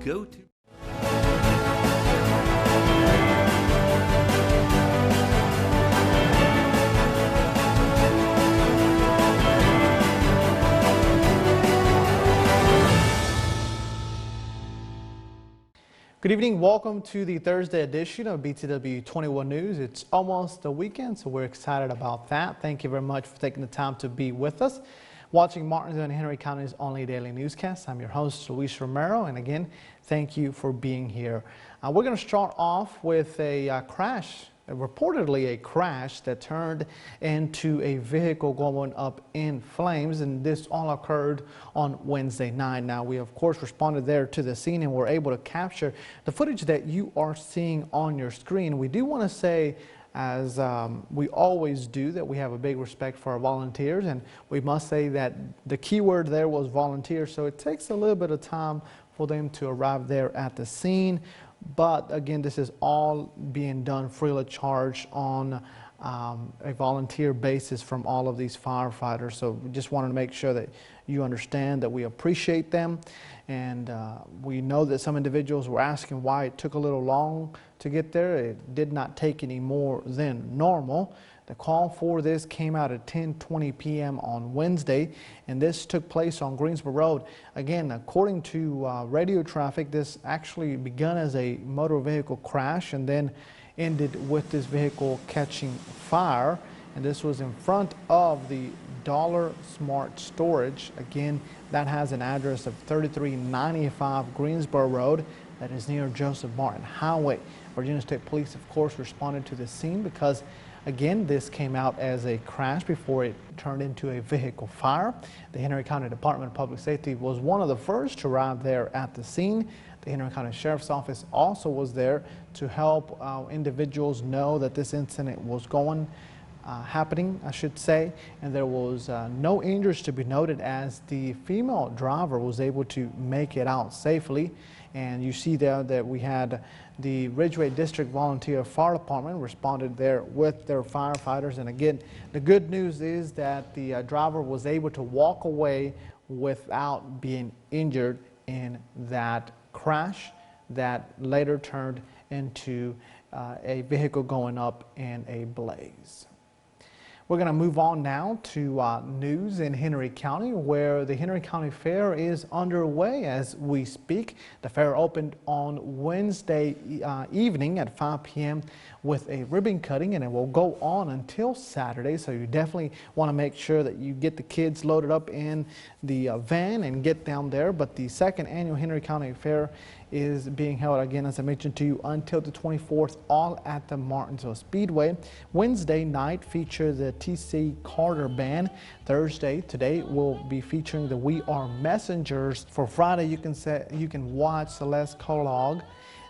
go to. Good evening. Welcome to the Thursday edition of BTW21 News. It's almost the weekend, so we're excited about that. Thank you very much for taking the time to be with us. Watching Martinsville and Henry County's only daily newscast. I'm your host, Luis Romero, and again, thank you for being here. We're going to start off with a crash. Reportedly a crash that turned into a vehicle going up in flames, and this all occurred on Wednesday night. Now, we of course responded there to the scene and were able to capture the footage that you are seeing on your screen. We do want to say, as we always do, that we have a big respect for our volunteers, and we must say that the key word there was volunteer, so it takes a little bit of time for them to arrive there at the scene. But again, this is all being done free of charge on a volunteer basis from all of these firefighters. So we just wanted to make sure that you understand that we appreciate them. And we know that some individuals were asking why it took a little long to get there. It did not take any more than normal. The call for this came out at 10:20 p.m. on Wednesday, and this took place on Greensboro Road. Again, according to radio traffic, this actually began as a motor vehicle crash and then ended with this vehicle catching fire. And this was in front of the Dollar Smart Storage. Again, that has an address of 3395 Greensboro Road. That is near Joseph Martin Highway. Virginia State Police, of course, responded to the scene because, again, this came out as a crash before it turned into a vehicle fire. The Henry County Department of Public Safety was one of the first to arrive there at the scene. The Henry County Sheriff's Office also was there to help individuals know that this incident was happening, I should say, and there was no injuries to be noted as the female driver was able to make it out safely. And you see there that we had the Ridgeway District Volunteer Fire Department responded there with their firefighters. And again, the good news is that the driver was able to walk away without being injured in that crash that later turned into a vehicle going up in a blaze. We're going to move on now to news in Henry County, where the Henry County Fair is underway as we speak. The fair opened on Wednesday evening at 5 p.m. with a ribbon cutting, and it will go on until Saturday. So you definitely want to make sure that you get the kids loaded up in the van and get down there. But the second annual Henry County Fair is being held again, as I mentioned to you, until the 24th, all at the Martinsville Speedway. Wednesday night featured the T.C. Carter Band. Thursday, today, will be featuring the We Are Messengers. For Friday, you can watch Celeste Collog.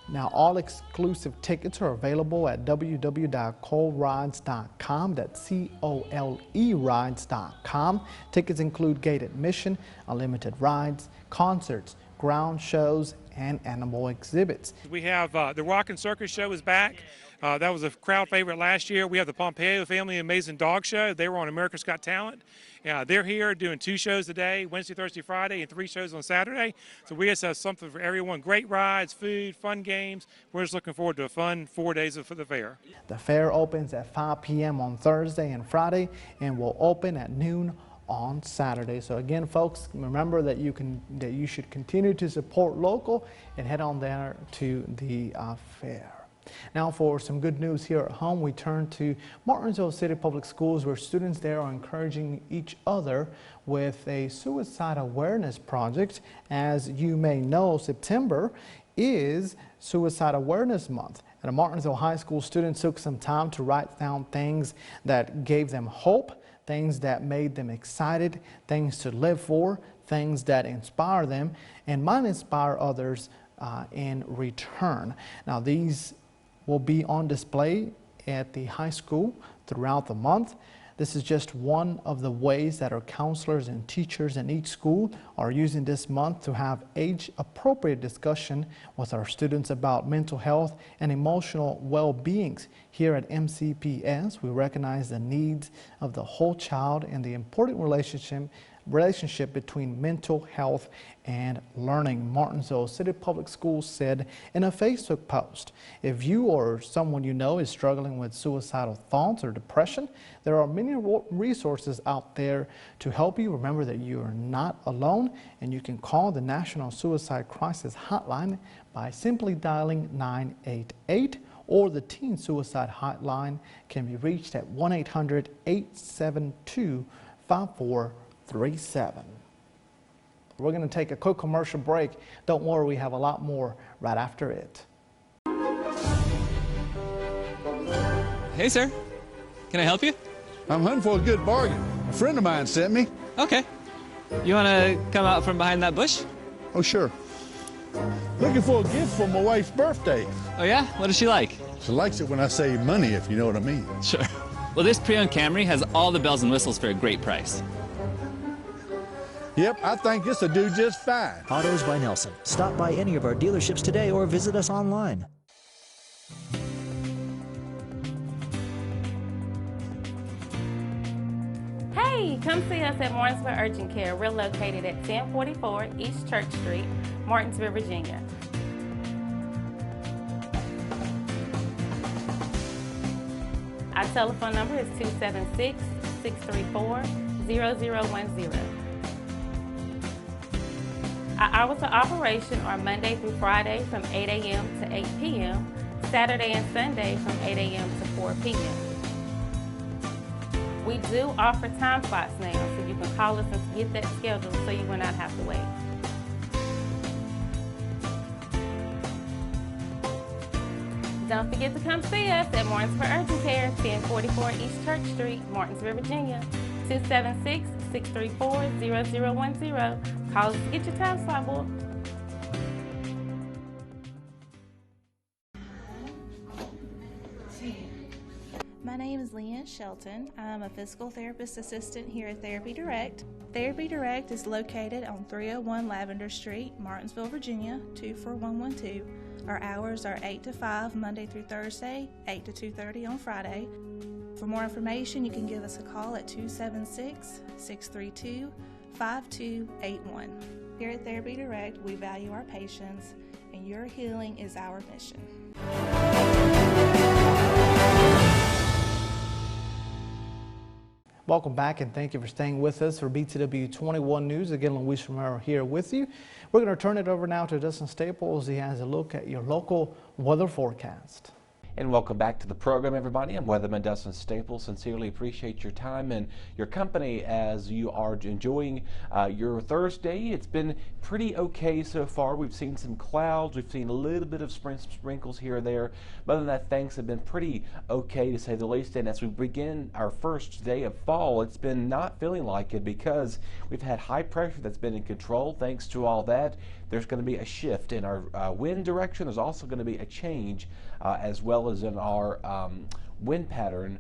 Now, all exclusive tickets are available at www.colerides.com. That's C-O-L-E rides.com. Tickets include gate admission, unlimited rides, concerts, ground shows, and animal exhibits. We have the Rock and Circus Show is back. That was a crowd favorite last year. We have the Pompeo Family Amazing Dog Show. They were on America's Got Talent. They're here doing 2 shows a day, Wednesday, Thursday, Friday, and 3 shows on Saturday. So we just have something for everyone. Great rides, food, fun games. We're just looking forward to a fun 4 days for the fair. The fair opens at 5 p.m. on Thursday and Friday and will open at noon on Saturday. So again, folks, remember that you should continue to support local and head on there to the fair. Now, for some good news here at home, we turn to Martinsville City Public Schools, where students there are encouraging each other with a suicide awareness project. As you may know, September is Suicide Awareness Month. At a Martinsville High School, students took some time to write down things that gave them hope, things that made them excited, things to live for, things that inspire them and might inspire others in return. Now, these will be on display at the high school throughout the month. This is just one of the ways that our counselors and teachers in each school are using this month to have age-appropriate discussion with our students about mental health and emotional well-being. Here at MCPS, we recognize the needs of the whole child and the important relationship relationship between mental health and learning, Martinsville City Public Schools said in a Facebook post. If you or someone you know is struggling with suicidal thoughts or depression, there are many resources out there to help you. Remember that you are not alone, and you can call the National Suicide Crisis Hotline by simply dialing 988, or the Teen Suicide Hotline can be reached at 1-800-872-5437. We're going to take a quick commercial break. Don't worry, we have a lot more right after it. Hey, sir. Can I help you? I'm hunting for a good bargain. A friend of mine sent me. Okay. You want to come out from behind that bush? Oh, sure. Looking for a gift for my wife's birthday. Oh, yeah? What does she like? She likes it when I say money, if you know what I mean. Sure. Well, this pre-owned Camry has all the bells and whistles for a great price. Yep, I think this'll do just fine. Autos by Nelson. Stop by any of our dealerships today or visit us online. Hey, come see us at Martinsville Urgent Care. We're located at 1044 East Church Street, Martinsville, Virginia. Our telephone number is 276-634-0010. Our hours of operation are Monday through Friday from 8 a.m. to 8 p.m., Saturday and Sunday from 8 a.m. to 4 p.m. We do offer time slots now, so you can call us and get that scheduled so you will not have to wait. Don't forget to come see us at Martinsville Urgent Care, 1044 East Church Street, Martinsville, Virginia, 276-634-0010. Call us to get your time slot booked. My name is Leanne Shelton. I'm a physical therapist assistant here at Therapy Direct. Therapy Direct is located on 301 Lavender Street, Martinsville, Virginia, 24112. Our hours are 8 to 5 Monday through Thursday, 8 to 2:30 on Friday. For more information, you can give us a call at 276-632-5281. Here at Therapy Direct, we value our patients, and your healing is our mission. Welcome back, and thank you for staying with us for BTW21 News. Again, Luis Romero here with you. We're going to turn it over now to Dustin Staples. He has a look at your local weather forecast. And welcome back to the program, everybody. I'm Weatherman Dustin Staples. Sincerely appreciate your time and your company as you are enjoying your Thursday. It's been pretty okay so far. We've seen some clouds. We've seen a little bit of sprinkles here or there. But other than that, things have been pretty okay, to say the least. And as we begin our first day of fall, it's been not feeling like it because we've had high pressure that's been in control. Thanks to all that, there's going to be a shift in our wind direction. There's also going to be a change as well as in our wind pattern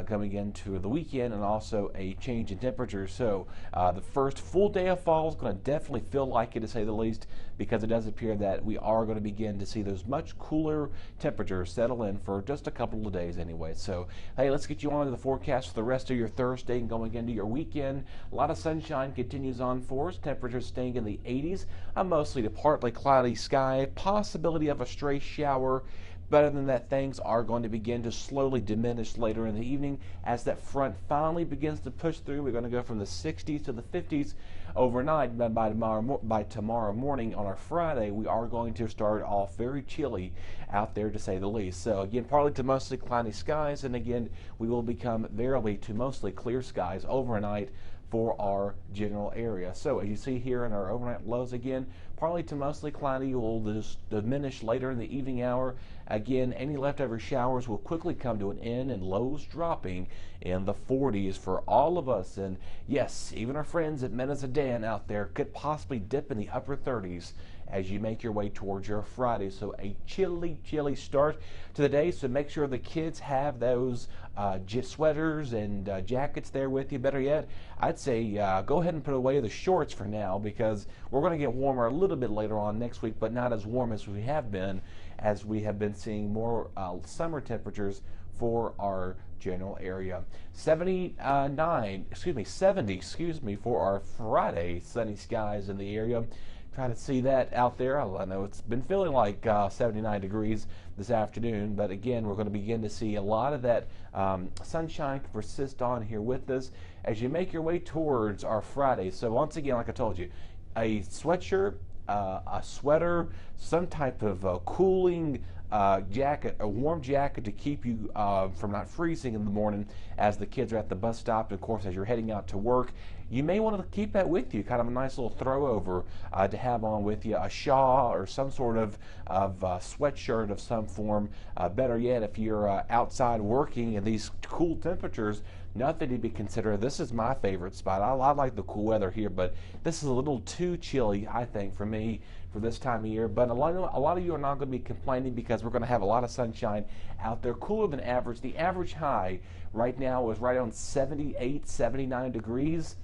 coming into the weekend, and also a change in temperature. So the first full day of fall is going to definitely feel like it, to say the least, because it does appear that we are going to begin to see those much cooler temperatures settle in for just a couple of days anyway. So hey, let's get you on to the forecast for the rest of your Thursday and going into your weekend. A lot of sunshine continues on for us. Temperatures staying in the 80s, mostly to partly cloudy sky, possibility of a stray shower. But other than that, things are going to begin to slowly diminish later in the evening as that front finally begins to push through. We're going to go from the 60s to the 50s overnight. But by tomorrow morning on our Friday, we are going to start off very chilly out there, to say the least. So again, partly to mostly cloudy skies, and again, we will become variably to mostly clear skies overnight for our general area. So as you see here in our overnight lows, again, partly to mostly cloudy, will just diminish later in the evening hour. Again, any leftover showers will quickly come to an end, and lows dropping in the 40s for all of us. And yes, even our friends at Menazadan out there could possibly dip in the upper 30s as you make your way towards your Friday. So a chilly start to the day. So make sure the kids have those sweaters and jackets there with you. Better yet, I'd say go ahead and put away the shorts for now, because we're going to get warmer a little bit later on next week, but not as warm as we have been, as we have been seeing more summer temperatures for our general area. 70 for our Friday. Sunny skies in the area. Try to see that out there. I know it's been feeling like 79 degrees this afternoon, but again, we're going to begin to see a lot of that sunshine persist on here with us as you make your way towards our Friday. So once again, like I told you, a sweatshirt, a sweater, some type of cooling jacket, a warm jacket to keep you from not freezing in the morning as the kids are at the bus stop, and of course as you're heading out to work. You may want to keep that with you, kind of a nice little throw over to have on with you, a shawl or some sort of sweatshirt of some form. Better yet, if you're outside working in these cool temperatures, nothing to be considered. This is my favorite spot. I like the cool weather here, but this is a little too chilly, I think, for me for this time of year. But a lot of you are not going to be complaining because we're going to have a lot of sunshine out there, cooler than average. The average high right now is right on 78, 79 degrees.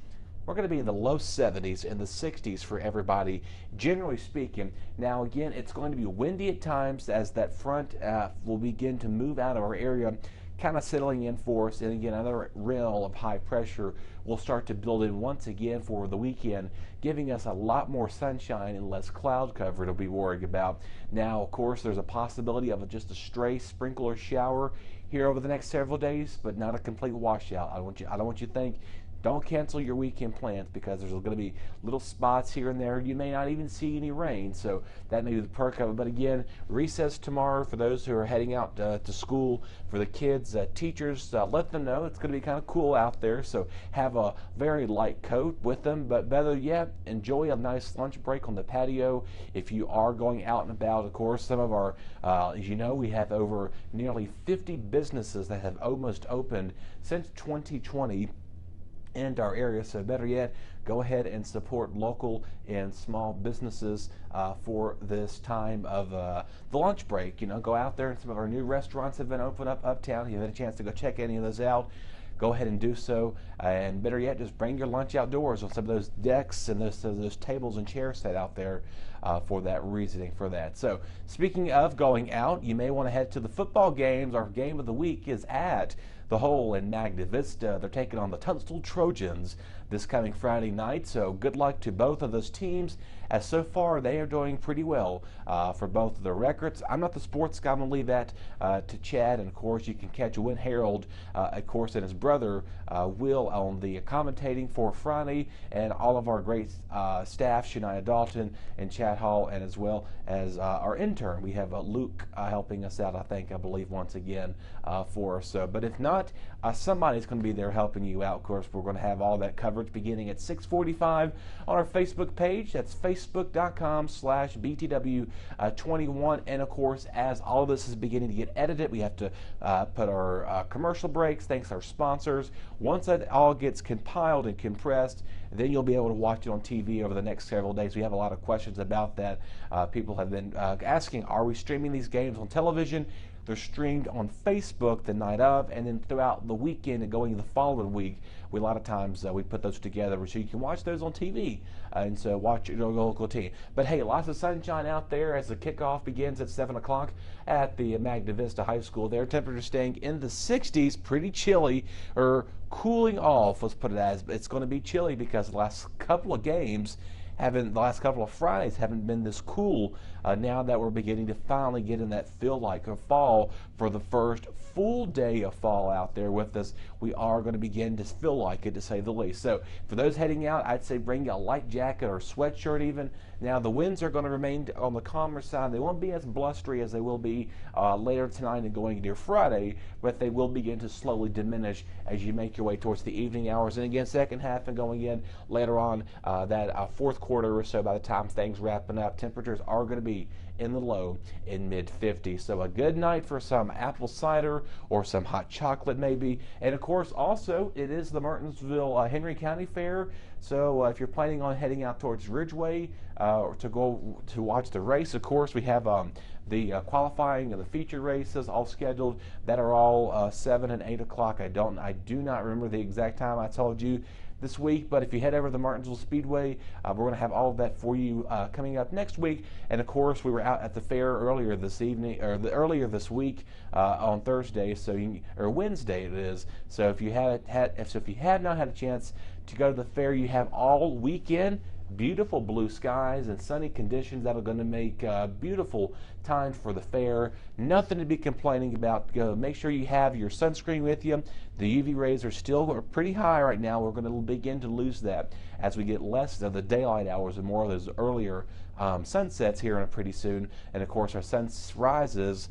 We're going to be in the low 70s and the 60s for everybody, generally speaking. Now, again, it's going to be windy at times as that front will begin to move out of our area, kind of settling in for us. And again, another rail of high pressure will start to build in once again for the weekend, giving us a lot more sunshine and less cloud cover to be worried about. Now, of course, there's a possibility of just a stray sprinkle or shower here over the next several days, but not a complete washout. I don't want you to think. Don't cancel your weekend plans because there's going to be little spots here and there. You may not even see any rain, so that may be the perk of it. But again, recess tomorrow for those who are heading out to school. For the kids, teachers, let them know it's going to be kind of cool out there, so have a very light coat with them. But better yet, enjoy a nice lunch break on the patio if you are going out and about. Of course, some of our, as you know, we have over nearly 50 businesses that have almost opened since 2020 in our area. So better yet, go ahead and support local and small businesses for this time of the lunch break. You know, go out there, and some of our new restaurants have been opened up uptown. If you had a chance to go check any of those out, go ahead and do so. And better yet, just bring your lunch outdoors on some of those decks and those tables and chairs set out there for that reasoning for that. So speaking of going out, you may want to head to the football games. Our game of the week is at the Hole in Magna Vista. They're taking on the Tunstall Trojans this coming Friday night, so good luck to both of those teams, as so far they are doing pretty well for both of their records. I'm not the sports guy. I'm going to leave that to Chad, and of course you can catch Win Harold, of course, and his brother Will on the commentating for Friday, and all of our great staff, Shania Dalton and Chad Hall, and as well as our intern. We have Luke helping us out, I believe, once again for us. But if not, somebody's going to be there helping you out. Of course, we're going to have all that coverage beginning at 6:45 on our Facebook page. That's facebook.com/BTW21. And of course, as all of this is beginning to get edited, we have to put our commercial breaks, thanks to our sponsors. Once that all gets compiled and compressed, then you'll be able to watch it on TV over the next several days. We have a lot of questions about that. People have been asking, are we streaming these games on television? They're streamed on Facebook the night of, and then throughout the weekend and going the following week, a lot of times we put those together so you can watch those on TV, and so watch your local team. But hey, lots of sunshine out there as the kickoff begins at 7 o'clock at the Magna Vista High School. Their temperature staying in the 60s, pretty chilly, or cooling off, let's put it as. It's going to be chilly because the last couple of games the last couple of Fridays haven't been this cool. Now that we're beginning to finally get in that feel like of fall for the first full day of fall out there with us, we are going to begin to feel like it, to say the least. So for those heading out, I'd say bring a light jacket or sweatshirt even. Now the winds are going to remain on the calmer side. They won't be as blustery as they will be later tonight and going into Friday, but they will begin to slowly diminish as you make your way towards the evening hours. And again, second half and going in later on, that fourth quarter or so, by the time things wrapping up, temperatures are going to be in the low in mid-50s. So a good night for some apple cider or some hot chocolate maybe. And of course also it is the Martinsville Henry County Fair. So if you're planning on heading out towards Ridgeway to go to watch the race, of course we have the qualifying and the feature races all scheduled that are all 7 and 8 o'clock. I do not remember the exact time. I told you this week, but if you head over to the Martinsville Speedway, we're going to have all of that for you coming up next week. And of course, we were out at the fair earlier this evening, or earlier this week on Thursday, or Wednesday it is. So if you have not had a chance to go to the fair, you have all weekend. Beautiful blue skies and sunny conditions that are going to make beautiful time for the fair. Nothing to be complaining about. Make sure you have your sunscreen with you. The UV rays are still pretty high right now. We're going to begin to lose that as we get less of the daylight hours and more of those earlier sunsets here pretty soon. And of course, our sun rises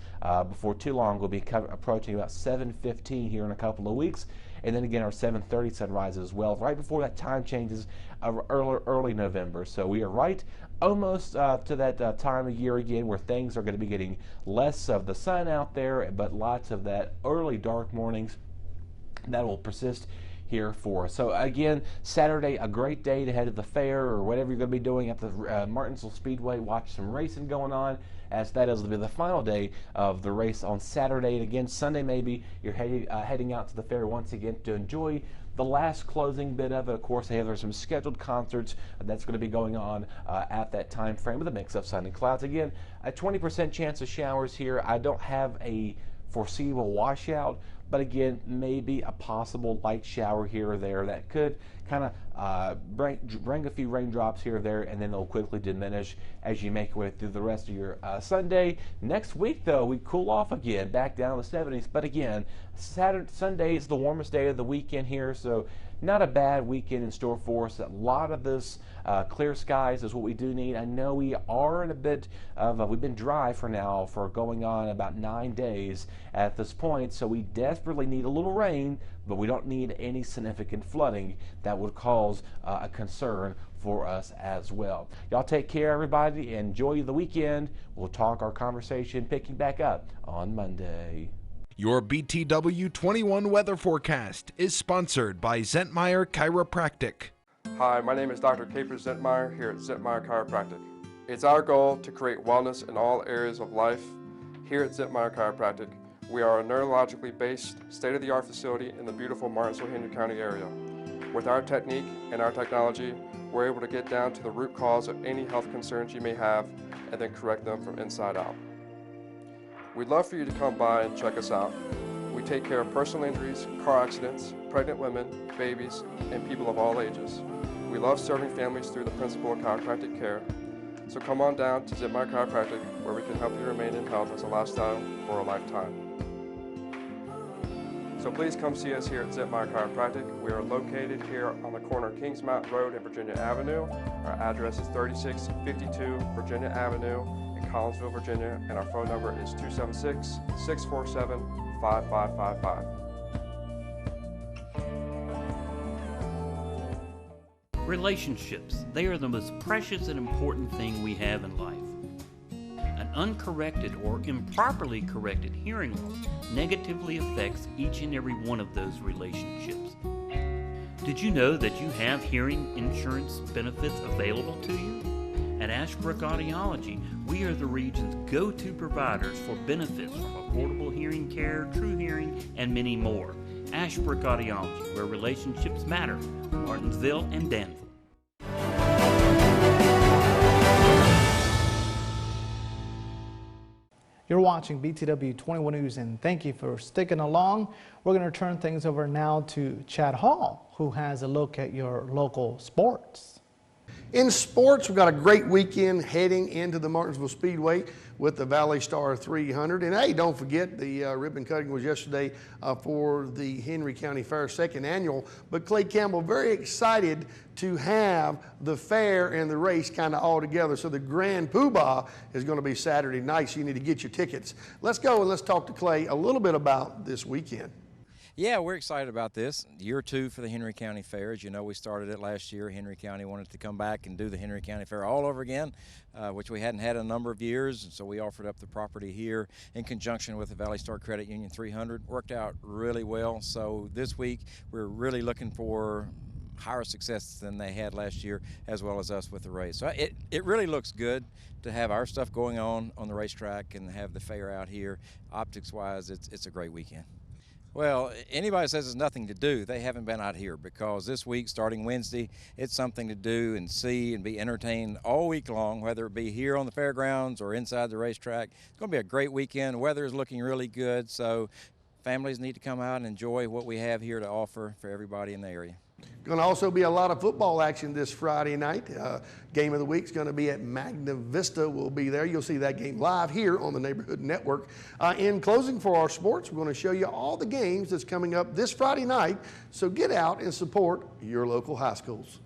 before too long will be approaching about 7:15 here in a couple of weeks. And then again, our 7:30 sunrise as well, right before that time changes early November. So we are right almost to that time of year again where things are going to be getting less of the sun out there, but lots of that early dark mornings that will persist here for us. So again, Saturday, a great day to head to the fair or whatever you're going to be doing at the Martinsville Speedway. Watch some racing going on, as that is the final day of the race on Saturday. And again, Sunday maybe you're heading out to the fair once again to enjoy the last closing bit of it. Of course, there's some scheduled concerts that's going to be going on at that time frame with a mix of sun and clouds. Again, a 20% chance of showers here. I don't have a foreseeable washout, but again, maybe a possible light shower here or there that could kind of bring a few raindrops here or there, and then they'll quickly diminish as you make your way through the rest of your Sunday. Next week, though, we cool off again, back down to the 70s. But again, Sunday is the warmest day of the weekend here, so not a bad weekend in store for us. A lot of this clear skies is what we do need. I know we are in a bit of we've been dry for going on about 9 days at this point, so we desperately need a little rain, but we don't need any significant flooding that would cause a concern for us as well. Y'all take care, everybody. Enjoy the weekend. We'll talk our conversation picking back up on Monday. Your BTW21 weather forecast is sponsored by Zentmeyer Chiropractic. Hi, my name is Dr. Caper Zentmeyer here at Zentmeyer Chiropractic. It's our goal to create wellness in all areas of life. Here at Zentmeyer Chiropractic, we are a neurologically based, state-of-the-art facility in the beautiful Martinsville-Henry County area. With our technique and our technology, we're able to get down to the root cause of any health concerns you may have and then correct them from inside out. We'd love for you to come by and check us out. We take care of personal injuries, car accidents, pregnant women, babies, and people of all ages. We love serving families through the principle of chiropractic care. So come on down to Zentmeyer Chiropractic, where we can help you remain in health as a lifestyle for a lifetime. So please come see us here at Zentmeyer Chiropractic. We are located here on the corner of Kings Mountain Road and Virginia Avenue. Our address is 3652 Virginia Avenue in Collinsville, Virginia, and our phone number is 276-647-5555. Relationships, they are the most precious and important thing we have in life. An uncorrected or improperly corrected hearing loss negatively affects each and every one of those relationships. Did you know that you have hearing insurance benefits available to you? At Ashbrook Audiology, we are the region's go-to providers for benefits from affordable hearing care, true hearing, and many more. Ashbrook Audiology, where relationships matter, Martinsville and Danville. You're watching BTW21 News, and thank you for sticking along. We're going to turn things over now to Chad Hall, who has a look at your local sports. In sports, we've got a great weekend heading into the Martinsville Speedway with the Valley Star 300. And hey, don't forget the ribbon cutting was yesterday for the Henry County Fair second annual. But Clay Campbell, very excited to have the fair and the race kind of all together. So the Grand Poobah is going to be Saturday night, so you need to get your tickets. Let's go and let's talk to Clay a little bit about this weekend. Yeah, we're excited about this. Year 2 for the Henry County Fair. As you know, we started it last year. Henry County wanted to come back and do the Henry County Fair all over again, which we hadn't had in a number of years. And so we offered up the property here in conjunction with the Valley Star Credit Union 300. Worked out really well. So this week, we're really looking for higher success than they had last year, as well as us with the race. So it really looks good to have our stuff going on the racetrack and have the fair out here. Optics-wise, it's a great weekend. Well, anybody says there's nothing to do, they haven't been out here, because this week, starting Wednesday, it's something to do and see and be entertained all week long, whether it be here on the fairgrounds or inside the racetrack. It's going to be a great weekend. Weather is looking really good, so families need to come out and enjoy what we have here to offer for everybody in the area. Going to also be a lot of football action this Friday night. Game of the week is going to be at Magna Vista. We'll be there. You'll see that game live here on the Neighborhood Network. In closing for our sports, we're going to show you all the games that's coming up this Friday night. So get out and support your local high schools.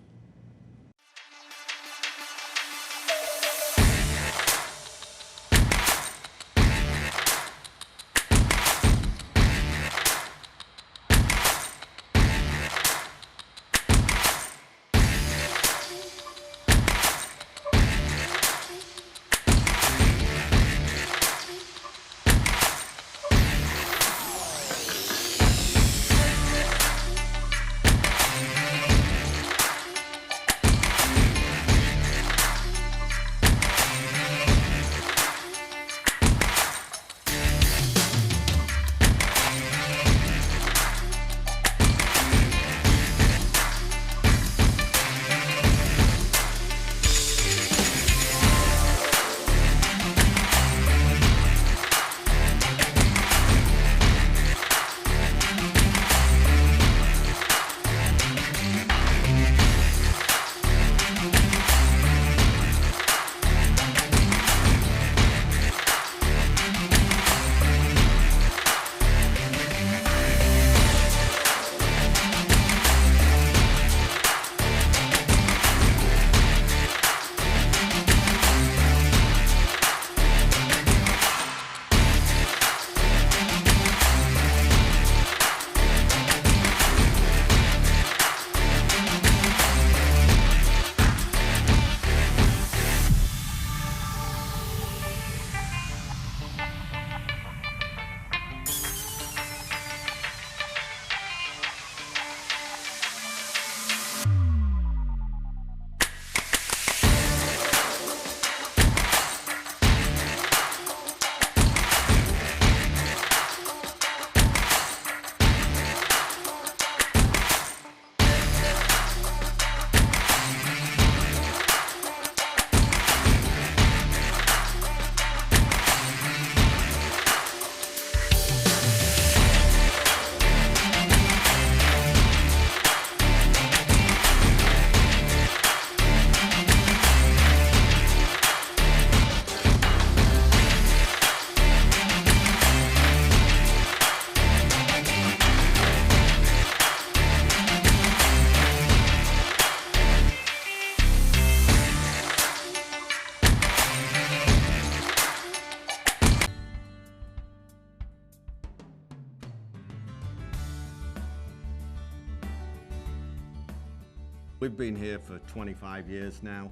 We've been here for 25 years now,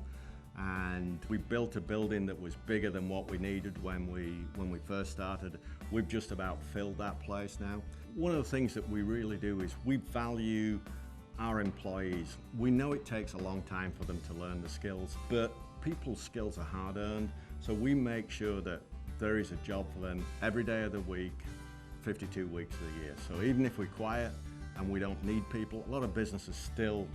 and we built a building that was bigger than what we needed when we first started. We've just about filled that place now. One of the things that we really do is we value our employees. We know it takes a long time for them to learn the skills, but people's skills are hard-earned, so we make sure that there is a job for them every day of the week, 52 weeks of the year. So even if we're quiet and we don't need people, a lot of businesses still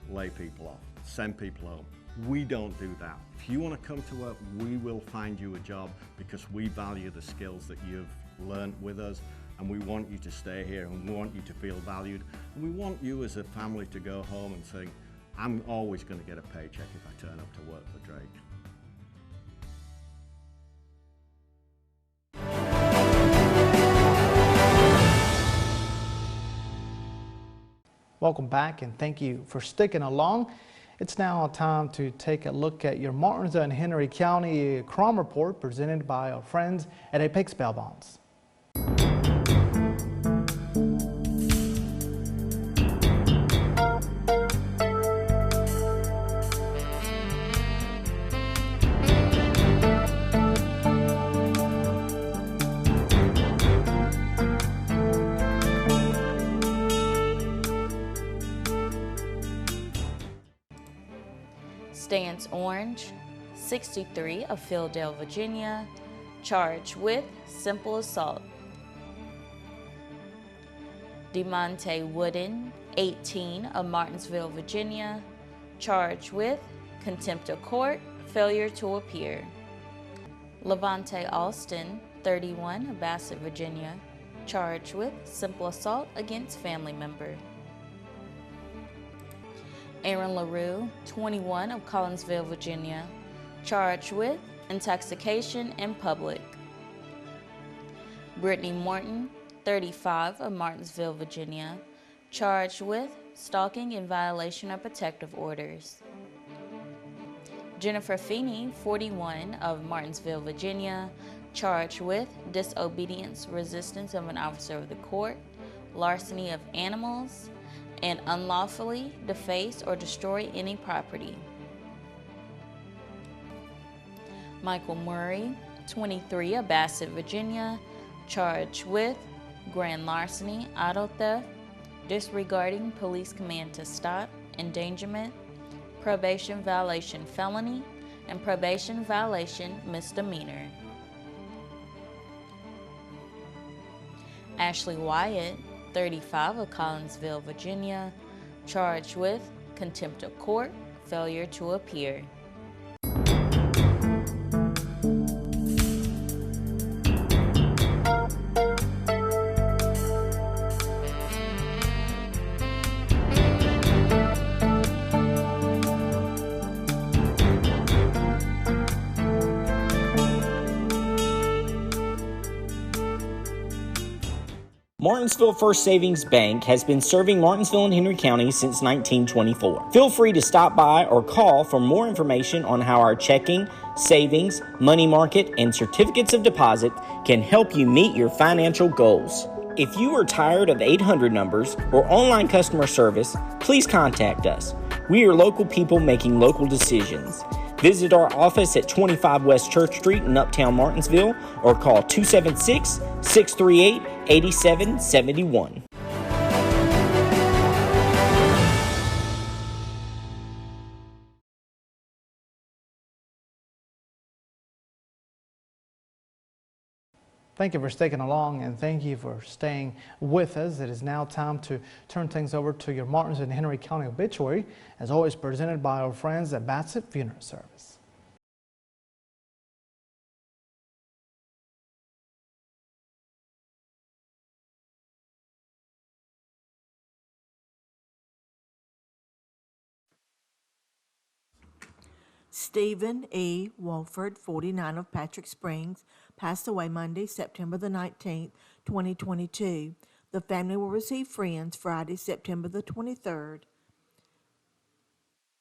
lay people off, send people home. We don't do that. If you want to come to work, we will find you a job because we value the skills that you've learned with us, and we want you to stay here, and we want you to feel valued, and we want you as a family to go home and say, I'm always going to get a paycheck if I turn up to work for Drake. Welcome back, and thank you for sticking along. It's now time to take a look at your Martinsville and Henry County crime report presented by our friends at Apex Bail Bonds. Stance Orange, 63 of Philadelphia, Virginia, charged with simple assault. DeMonte Wooden, 18, of Martinsville, Virginia, charged with contempt of court, failure to appear. Levante Alston, 31, of Bassett, Virginia, charged with simple assault against family member. Aaron LaRue, 21, of Collinsville, Virginia, charged with intoxication in public. Brittany Morton, 35, of Martinsville, Virginia, charged with stalking in violation of protective orders. Jennifer Feeney, 41, of Martinsville, Virginia, charged with disobedience, resistance of an officer of the court, larceny of animals, and unlawfully deface or destroy any property. Michael Murray, 23, of Bassett, Virginia, charged with grand larceny, auto theft, disregarding police command to stop, endangerment, probation violation felony, and probation violation misdemeanor. Ashley Wyatt, 35, of Collinsville, Virginia, charged with contempt of court, failure to appear. Martinsville First Savings Bank has been serving Martinsville and Henry County since 1924. Feel free to stop by or call for more information on how our checking, savings, money market, and certificates of deposit can help you meet your financial goals. If you are tired of 800 numbers or online customer service, please contact us. We are local people making local decisions. Visit our office at 25 West Church Street in Uptown Martinsville or call 276-638-8771. Thank you for sticking along, and thank you for staying with us. It is now time to turn things over to your Martinsville and Henry County obituary, as always presented by our friends at Bassett Funeral Service. Stephen E. Wolford, 49, of Patrick Springs, passed away Monday, September the 19th, 2022. The family will receive friends Friday, September the 23rd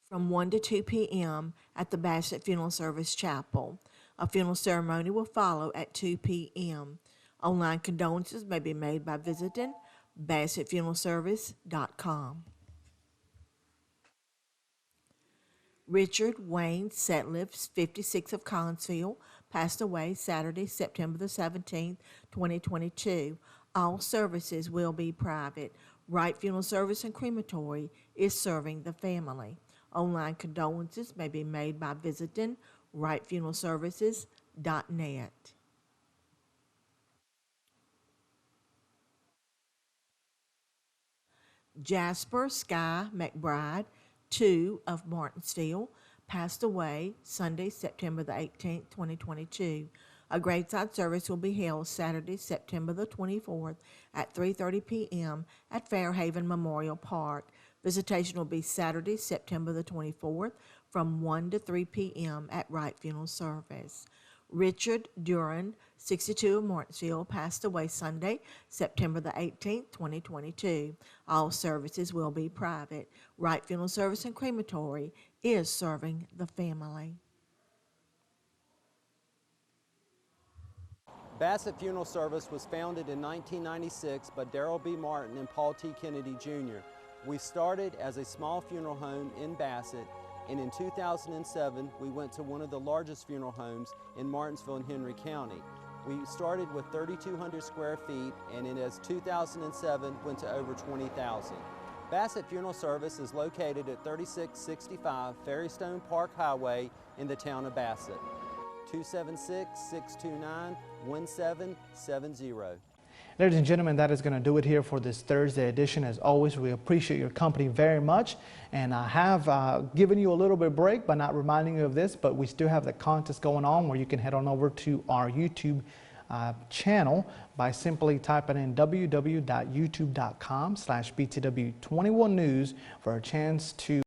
from 1 to 2 p.m. at the Bassett Funeral Service Chapel. A funeral ceremony will follow at 2 p.m. Online condolences may be made by visiting BassettFuneralService.com. Richard Wayne Setliff, 56, of Collinsville, passed away Saturday, September the 17th, 2022. All services will be private. Wright Funeral Service and Crematory is serving the family. Online condolences may be made by visiting WrightFuneralServices.net. Jasper Sky McBride, 2, of Martinsville, passed away Sunday, September the 18th, 2022. A graveside service will be held Saturday, September the 24th at 3:30 p.m. at Fairhaven Memorial Park. Visitation will be Saturday, September the 24th from 1 to 3 p.m. at Wright Funeral Service. Richard Duran, 62, of Martinsville, passed away Sunday, September the 18th, 2022. All services will be private. Wright Funeral Service and Crematory is serving the family. Bassett Funeral Service was founded in 1996 by Darrell B. Martin and Paul T. Kennedy Jr. We started as a small funeral home in Bassett, and in 2007 we went to one of the largest funeral homes in Martinsville and Henry County. We started with 3,200 square feet, and in 2007 went to over 20,000. Bassett Funeral Service is located at 3665 Ferrystone Park Highway in the town of Bassett. 276-629-1770. Ladies and gentlemen, that is going to do it here for this Thursday edition. As always, we appreciate your company very much, and I have given you a little bit of break by not reminding you of this, but we still have the contest going on where you can head on over to our YouTube channel by simply typing in www.youtube.com/BTW21 News for a chance to